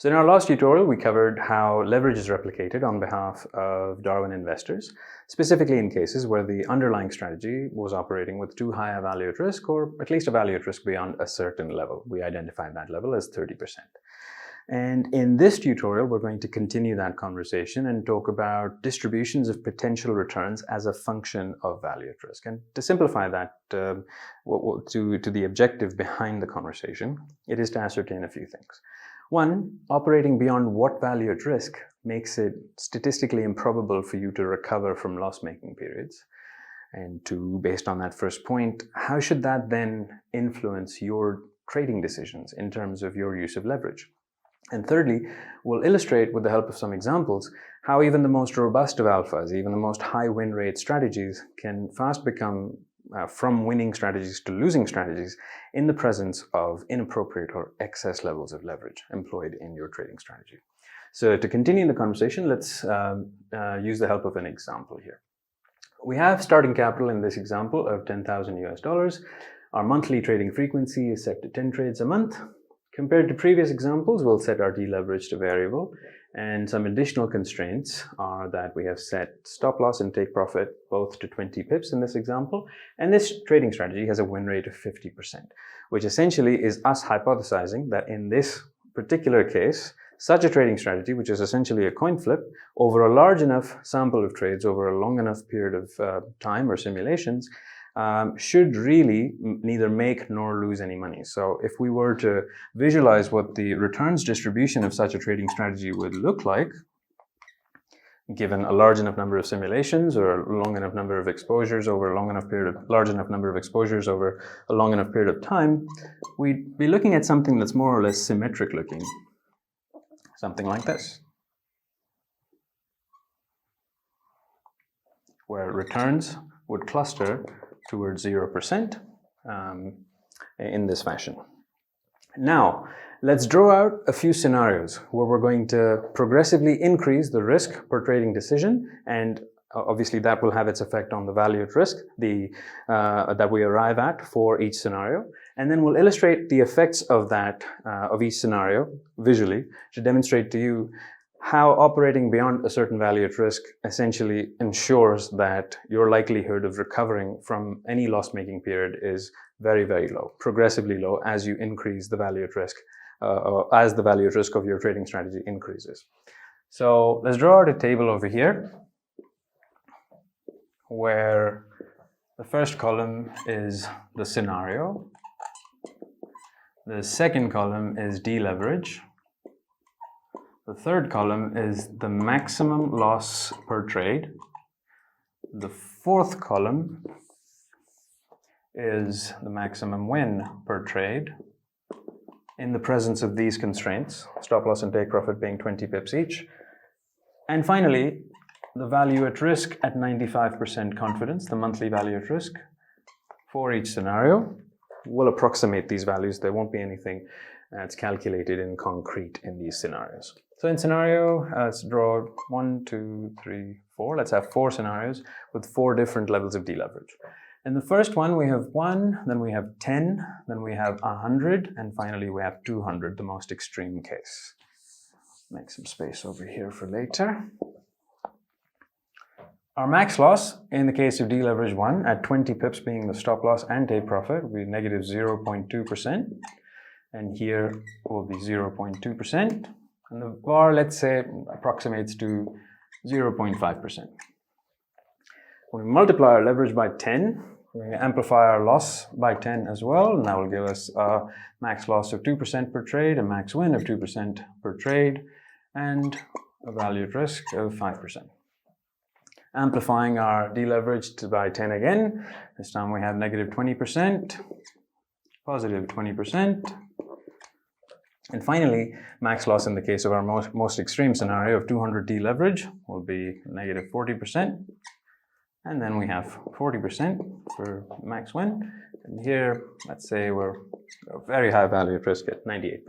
So in our last tutorial, we covered how leverage is replicated on behalf of Darwin investors, specifically in cases where the underlying strategy was operating with too high a value at risk, or at least a value at risk beyond a certain level. We identified that level as 30%. And in this tutorial, we're going to continue that conversation and talk about distributions of potential returns as a function of value at risk. And to simplify that to the objective behind the conversation, it is to ascertain a few things. One, operating beyond what value at risk makes it statistically improbable for you to recover from loss-making periods. And two, based on that first point, how should that then influence your trading decisions in terms of your use of leverage? And thirdly, we'll illustrate with the help of some examples how even the most robust of alphas, even the most high win rate strategies can fast become from winning strategies to losing strategies in the presence of inappropriate or excess levels of leverage employed in your trading strategy. So to continue the conversation, let's use the help of an example here. We have starting capital in this example of $10,000 US. Our monthly trading frequency is set to 10 trades a month. Compared to previous examples, we'll set our deleverage to variable, and some additional constraints are that we have set stop loss and take profit both to 20 pips in this example, and this trading strategy has a win rate of 50%, which essentially is us hypothesizing that in this particular case, such a trading strategy, which is essentially a coin flip, over a large enough sample of trades over a long enough period of time or simulations, should really neither make nor lose any money. So if we were to visualize what the returns distribution of such a trading strategy would look like, given a large enough number of simulations or a long enough number of exposures over a large enough number of exposures over a long enough period of time, we'd be looking at something that's more or less symmetric looking. Something like this, where returns would cluster towards 0% in this fashion. Now, let's draw out a few scenarios where we're going to progressively increase the risk per trading decision, and obviously that will have its effect on the value at risk that we arrive at for each scenario. And then we'll illustrate the effects of that, of each scenario visually to demonstrate to you how operating beyond a certain value at risk essentially ensures that your likelihood of recovering from any loss-making period is very, very low, progressively low as you increase the value at risk, as the value at risk of your trading strategy increases. So let's draw out a table over here where the first column is the scenario, the second column is deleverage, the third column is the maximum loss per trade. The fourth column is the maximum win per trade in the presence of these constraints, stop loss and take profit being 20 pips each. And finally, the value at risk at 95% confidence, the monthly value at risk for each scenario. We'll approximate these values. There won't be anything that's calculated in concrete in these scenarios. So in scenario, let's draw 1, 2, 3, 4. Let's have 4 scenarios with 4 different levels of deleverage. In the first one, we have 1, then we have 10, then we have 100, and finally we have 200, the most extreme case. Make some space over here for later. Our max loss in the case of deleverage 1 at 20 pips being the stop loss and take profit will be negative 0.2%. And here will be 0.2%. And the VaR, let's say, approximates to 0.5%. When we multiply our leverage by 10, we amplify our loss by 10 as well, and that will give us a max loss of 2% per trade, a max win of 2% per trade, and a value at risk of 5%. Amplifying our deleverage by 10 again, this time we have negative 20%, positive 20%, and finally, max loss in the case of our most extreme scenario of 200 deleverage will be negative 40%. And then we have 40% for max win. And here, let's say we're a very high value at risk at 98%.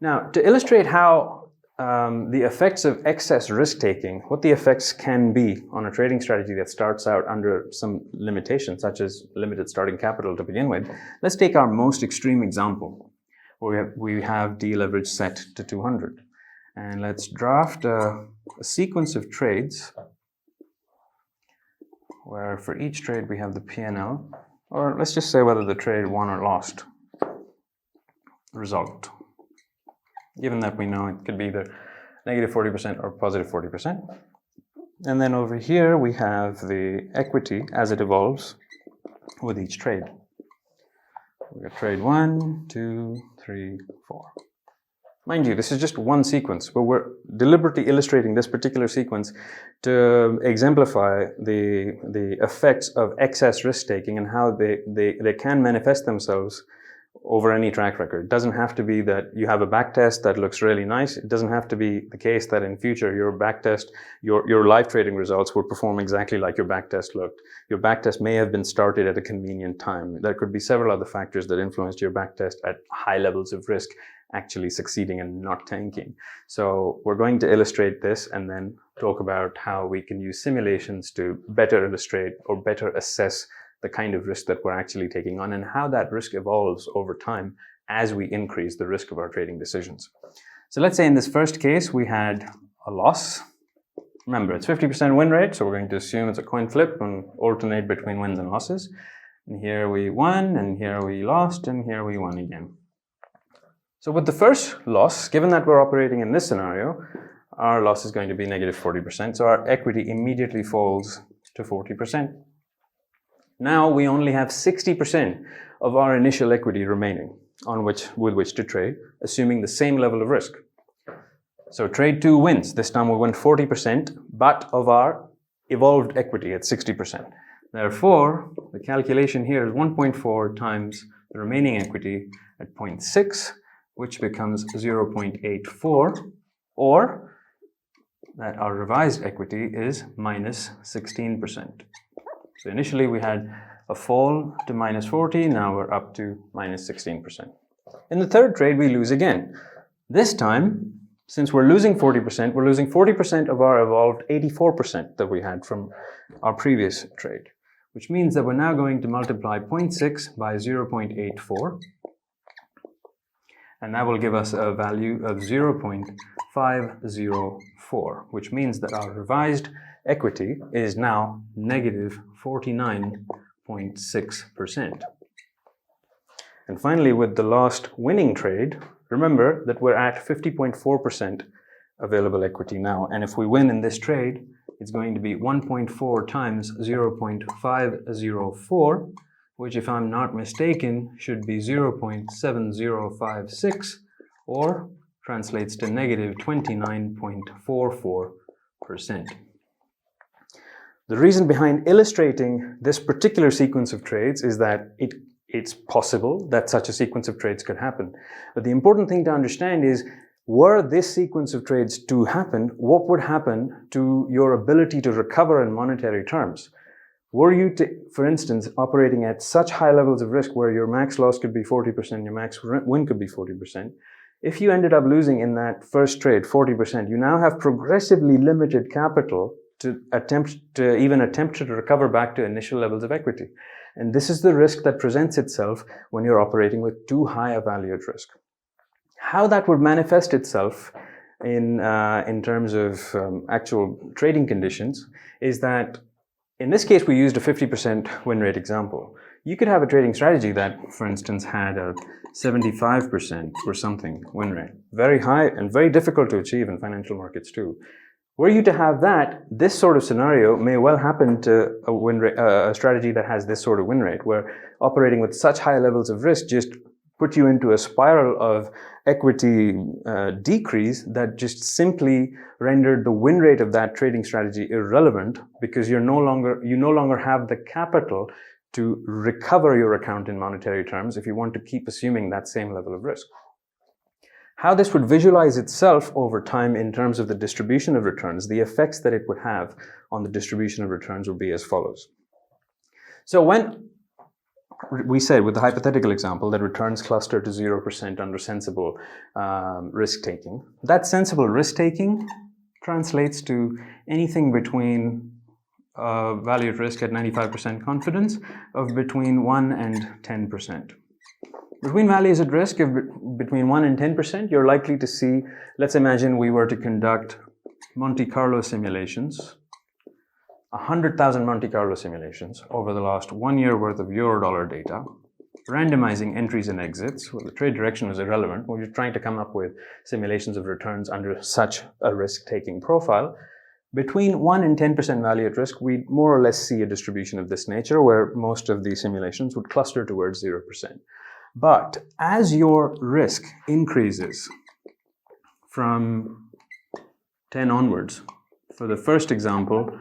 Now, to illustrate how the effects of excess risk-taking, what the effects can be on a trading strategy that starts out under some limitations, such as limited starting capital to begin with, let's take our most extreme example, we have dleverage set to 200. And let's draft a sequence of trades where for each trade we have the P&L, or let's just say whether the trade won or lost result, given that we know it could be either negative 40% or positive 40%. And then over here we have the equity as it evolves with each trade. We got trade 1, 2, 3, 4. Mind you, this is just one sequence, but we're deliberately illustrating this particular sequence to exemplify the effects of excess risk-taking and how they can manifest themselves over any track record. It doesn't have to be that you have a backtest that looks really nice. It doesn't have to be the case that in future your backtest, your live trading results will perform exactly like your backtest looked. Your backtest may have been started at a convenient time. There could be several other factors that influenced your backtest at high levels of risk actually succeeding and not tanking. So we're going to illustrate this and then talk about how we can use simulations to better illustrate or better assess the kind of risk that we're actually taking on and how that risk evolves over time as we increase the risk of our trading decisions. So let's say in this first case we had a loss. Remember, it's 50% win rate, so we're going to assume it's a coin flip and alternate between wins and losses. And here we won, and here we lost, and here we won again. So with the first loss, given that we're operating in this scenario, our loss is going to be negative 40%, so our equity immediately falls to 40%. Now we only have 60% of our initial equity remaining with which to trade, assuming the same level of risk. So trade 2 wins. This time we win 40%, but of our evolved equity at 60%. Therefore, the calculation here is 1.4 times the remaining equity at 0.6, which becomes 0.84, or that our revised equity is minus 16%. So initially we had a fall to minus 40, now we're up to minus 16%. In the third trade, we lose again. This time, since we're losing 40%, we're losing 40% of our evolved 84% that we had from our previous trade, which means that we're now going to multiply 0.6 by 0.84, and that will give us a value of 0.504, which means that our revised equity is now negative 49.6%. And finally, with the last winning trade, remember that we're at 50.4% available equity now. And if we win in this trade, it's going to be 1.4 times 0.504, which, if I'm not mistaken, should be 0.7056, or translates to negative 29.44%. The reason behind illustrating this particular sequence of trades is that it's possible that such a sequence of trades could happen. But the important thing to understand is, were this sequence of trades to happen, what would happen to your ability to recover in monetary terms? Were you, for instance, operating at such high levels of risk where your max loss could be 40%, your max win could be 40%, if you ended up losing in that first trade 40%, you now have progressively limited capital to even attempt to recover back to initial levels of equity. And this is the risk that presents itself when you're operating with too high a value at risk. How that would manifest itself in terms of actual trading conditions is that, in this case, we used a 50% win rate example. You could have a trading strategy that, for instance, had a 75% or something win rate. Very high and very difficult to achieve in financial markets too. Were you to have that, this sort of scenario may well happen to a strategy that has this sort of win rate, where operating with such high levels of risk just put you into a spiral of equity decrease that just simply rendered the win rate of that trading strategy irrelevant, because you no longer have the capital to recover your account in monetary terms if you want to keep assuming that same level of risk. How this would visualize itself over time in terms of the distribution of returns, the effects that it would have on the distribution of returns would be as follows. So when we said with the hypothetical example that returns cluster to 0% under sensible risk-taking, that sensible risk-taking translates to anything between value at risk at 95% confidence of between 1 and 10%. Between values at risk of between 1 and 10%, you're likely to see, let's imagine we were to conduct Monte Carlo simulations, 100,000 Monte Carlo simulations over the last 1 year worth of euro-dollar data, randomizing entries and exits. Well, the trade direction was irrelevant. We're trying to come up with simulations of returns under such a risk-taking profile. Between 1 and 10% value at risk, we more or less see a distribution of this nature where most of the simulations would cluster towards 0%. But as your risk increases from 10 onwards, for the first example,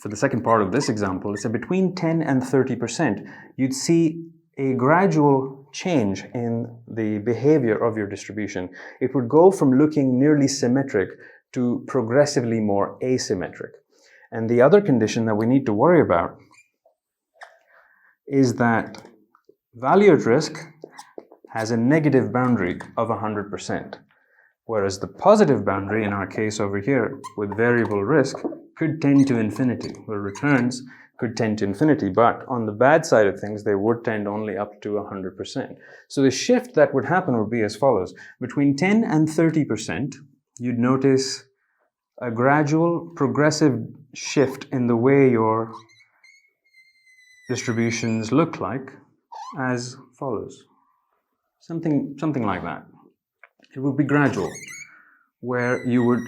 for the second part of this example, it's between 10 and 30%, you'd see a gradual change in the behavior of your distribution. It would go from looking nearly symmetric to progressively more asymmetric. And the other condition that we need to worry about is that value at risk has a negative boundary of 100%, whereas the positive boundary in our case over here with variable risk could tend to infinity, where returns could tend to infinity, but on the bad side of things, they would tend only up to 100%. So the shift that would happen would be as follows. Between 10 and 30%, you'd notice a gradual progressive shift in the way your distributions look like as follows. Something like that. It would be gradual, where you would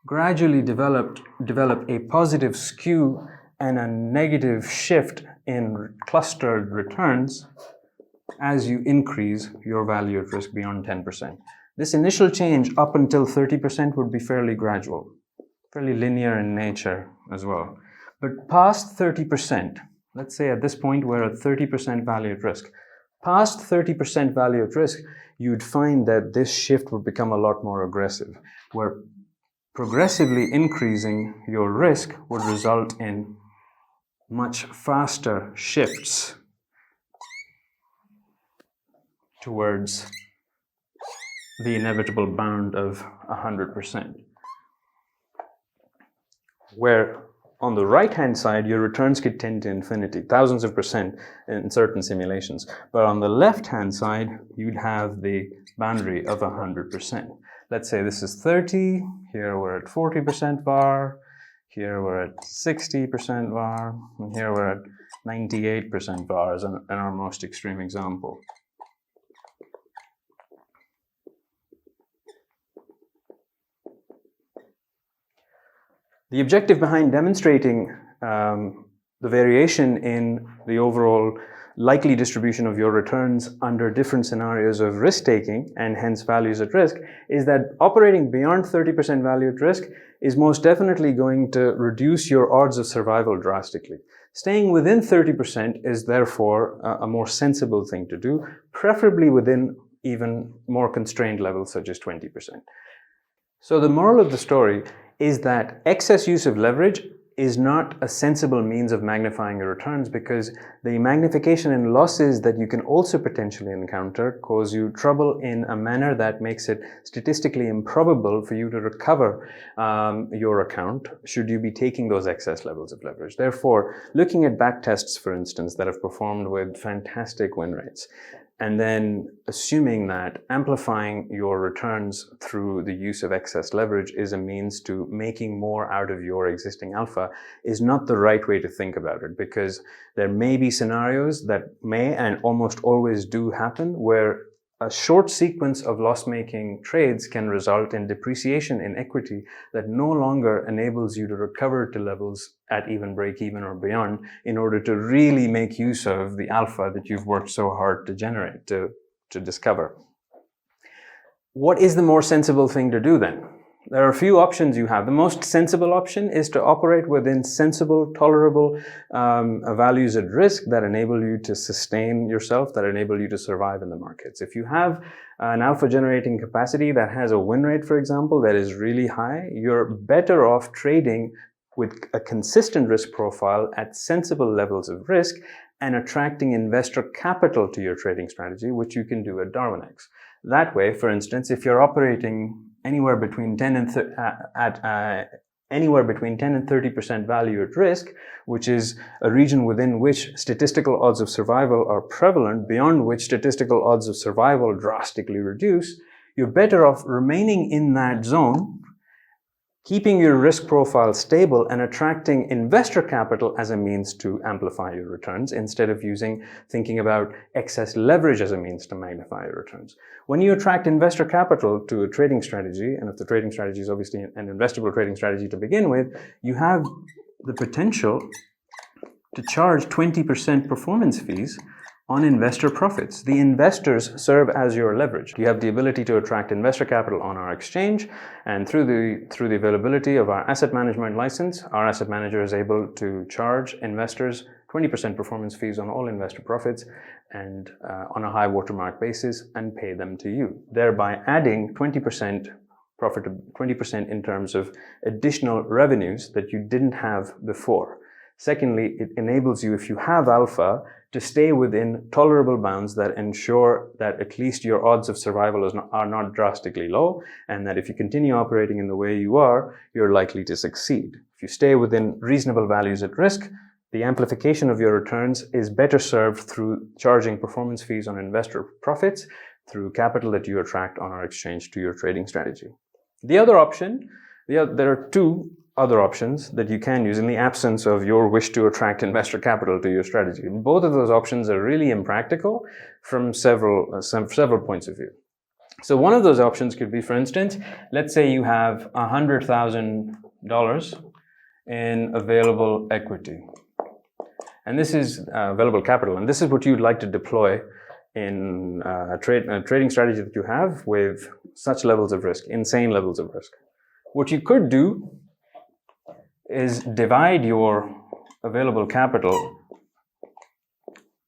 gradually develop a positive skew and a negative shift in clustered returns as you increase your value at risk beyond 10%. This initial change up until 30% would be fairly gradual, fairly linear in nature as well. But past 30%, let's say at this point we're at 30% value at risk. Past 30% value at risk, you'd find that this shift would become a lot more aggressive, where progressively increasing your risk would result in much faster shifts towards the inevitable bound of 100%. Where on the right-hand side, your returns could tend to infinity, thousands of percent in certain simulations. But on the left-hand side, you'd have the boundary of 100%. Let's say this is 30, here we're at 40% VaR, here we're at 60% VaR, and here we're at 98% VaR as in our most extreme example. The objective behind demonstrating the variation in the overall likely distribution of your returns under different scenarios of risk-taking and hence values at risk is that operating beyond 30% value at risk is most definitely going to reduce your odds of survival drastically. Staying within 30% is therefore a more sensible thing to do, preferably within even more constrained levels such as 20%. So the moral of the story is that excess use of leverage is not a sensible means of magnifying your returns because the magnification and losses that you can also potentially encounter cause you trouble in a manner that makes it statistically improbable for you to recover your account should you be taking those excess levels of leverage. Therefore, looking at backtests, for instance, that have performed with fantastic win rates, and then assuming that amplifying your returns through the use of excess leverage is a means to making more out of your existing alpha is not the right way to think about it, because there may be scenarios that may and almost always do happen where a short sequence of loss-making trades can result in depreciation in equity that no longer enables you to recover to levels at even break-even or beyond in order to really make use of the alpha that you've worked so hard to generate, to discover. What is the more sensible thing to do then? There are a few options you have. The most sensible option is to operate within sensible, tolerable values at risk that enable you to sustain yourself, that enable you to survive in the markets. If you have an alpha generating capacity that has a win rate, for example, that is really high, you're better off trading with a consistent risk profile at sensible levels of risk and attracting investor capital to your trading strategy, which you can do at Darwinex. That way, for instance, if you're operating anywhere between 10 and anywhere between 10 and 30% value at risk, which is a region within which statistical odds of survival are prevalent, beyond which statistical odds of survival drastically reduce, you're better off remaining in that zone, keeping your risk profile stable and attracting investor capital as a means to amplify your returns instead of thinking about excess leverage as a means to magnify your returns. When you attract investor capital to a trading strategy, and if the trading strategy is obviously an investable trading strategy to begin with, you have the potential to charge 20% performance fees on investor profits. The investors serve as your leverage. You have the ability to attract investor capital on our exchange, and through the availability of our asset management license, our asset manager is able to charge investors 20% performance fees on all investor profits and on a high watermark basis, and pay them to you, thereby adding 20% profit, 20% in terms of additional revenues that you didn't have before. Secondly, it enables you, if you have alpha, to stay within tolerable bounds that ensure that at least your odds of survival are not drastically low, and that if you continue operating in the way you are, you're likely to succeed. If you stay within reasonable values at risk, the amplification of your returns is better served through charging performance fees on investor profits through capital that you attract on our exchange to your trading strategy. The other option, there are two other options that you can use in the absence of your wish to attract investor capital to your strategy. Both of those options are really impractical from several points of view. So one of those options could be, for instance, let's say you have $100,000 in available equity. And this is available capital, and this is what you'd like to deploy in a trading strategy that you have with such levels of risk, insane levels of risk. What you could do is divide your available capital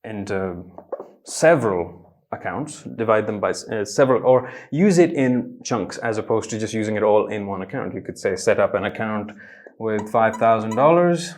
into several accounts, divide them by several, or use it in chunks as opposed to just using it all in one account. You could say set up an account with $5,000,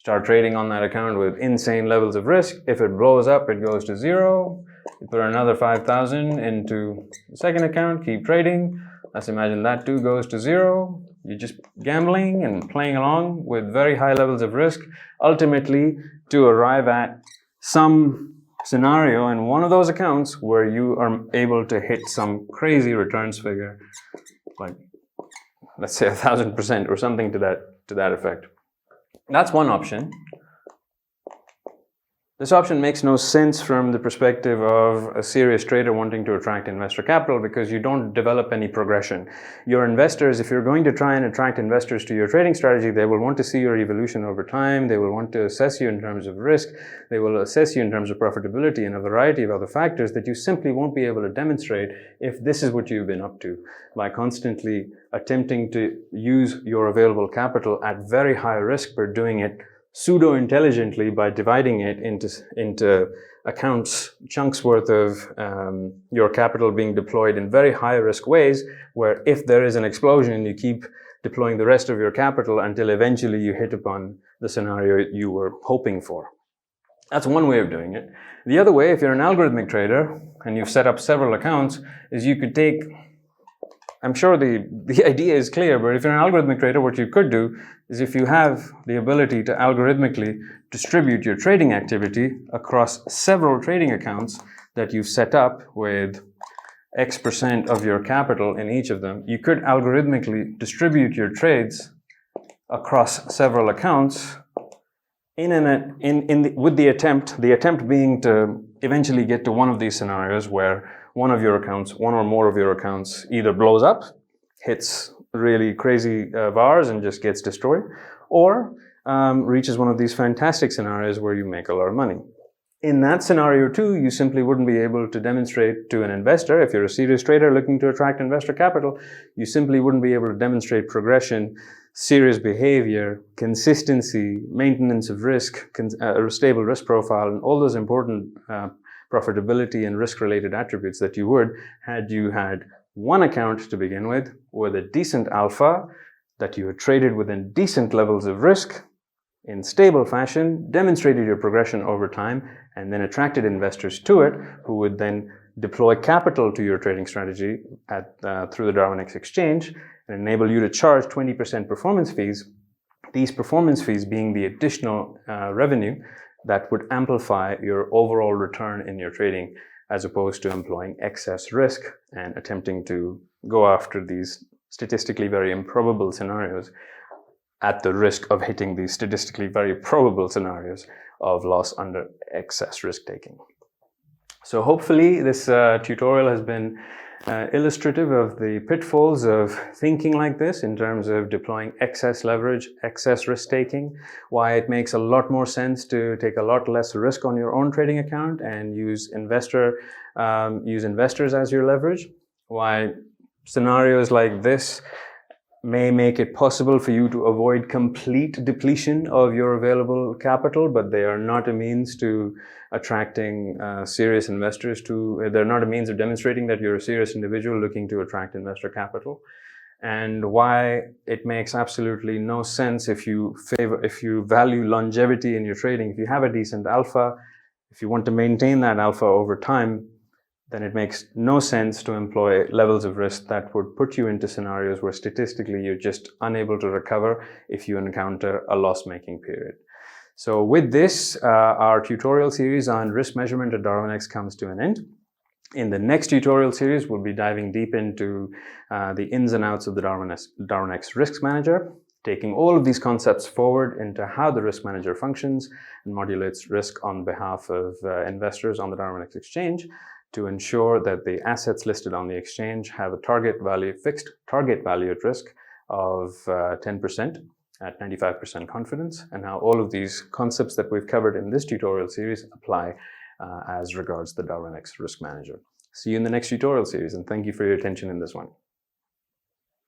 start trading on that account with insane levels of risk. If it blows up, it goes to zero. You put another 5,000 into the second account, keep trading. Let's imagine that too goes to zero. You're just gambling and playing along with very high levels of risk, ultimately to arrive at some scenario in one of those accounts where you are able to hit some crazy returns figure, like let's say 1,000% or something to that effect. That's one option. This option makes no sense from the perspective of a serious trader wanting to attract investor capital, because you don't develop any progression. Your investors, if you're going to try and attract investors to your trading strategy, they will want to see your evolution over time. They will want to assess you in terms of risk. They will assess you in terms of profitability and a variety of other factors that you simply won't be able to demonstrate if this is what you've been up to, by constantly attempting to use your available capital at very high risk, but doing it pseudo-intelligently by dividing it into accounts, chunks worth of your capital being deployed in very high-risk ways, where if there is an explosion, you keep deploying the rest of your capital until eventually you hit upon the scenario you were hoping for. That's one way of doing it. The other way, if you're an algorithmic trader and you've set up several accounts, is you could take, I'm sure the idea is clear, but if you're an algorithmic trader, what you could do is, if you have the ability to algorithmically distribute your trading activity across several trading accounts that you've set up with X% of your capital in each of them, you could algorithmically distribute your trades across several accounts with the attempt being to eventually get to one of these scenarios where one or more of your accounts either blows up, hits really crazy VaRs and just gets destroyed, or reaches one of these fantastic scenarios where you make a lot of money. In that scenario too, you simply wouldn't be able to demonstrate to an investor, if you're a serious trader looking to attract investor capital, you simply wouldn't be able to demonstrate progression, serious behavior, consistency, maintenance of risk, a stable risk profile, and all those important profitability and risk-related attributes that you would had you had one account to begin with a decent alpha that you had traded within decent levels of risk in stable fashion, demonstrated your progression over time, and then attracted investors to it who would then deploy capital to your trading strategy through the Darwinex Exchange and enable you to charge 20% performance fees, these performance fees being the additional revenue that would amplify your overall return in your trading, as opposed to employing excess risk and attempting to go after these statistically very improbable scenarios at the risk of hitting these statistically very probable scenarios of loss under excess risk taking. So hopefully this tutorial has been illustrative of the pitfalls of thinking like this in terms of deploying excess leverage, excess risk taking, why it makes a lot more sense to take a lot less risk on your own trading account and use investors as your leverage, why scenarios like this may make it possible for you to avoid complete depletion of your available capital, but they are not a means to attracting serious investors they're not a means of demonstrating that you're a serious individual looking to attract investor capital. And why it makes absolutely no sense if you value longevity in your trading. If you have a decent alpha, if you want to maintain that alpha over time, then it makes no sense to employ levels of risk that would put you into scenarios where statistically you're just unable to recover if you encounter a loss-making period. So with this, our tutorial series on risk measurement at Darwinex comes to an end. In the next tutorial series, we'll be diving deep into the ins and outs of the Darwinex Risk Manager, taking all of these concepts forward into how the Risk Manager functions and modulates risk on behalf of investors on the Darwinex Exchange, to ensure that the assets listed on the exchange have a fixed target value at risk of 10% at 95% confidence, and how all of these concepts that we've covered in this tutorial series apply as regards the Darwinex Risk Manager. See you in the next tutorial series, and thank you for your attention in this one.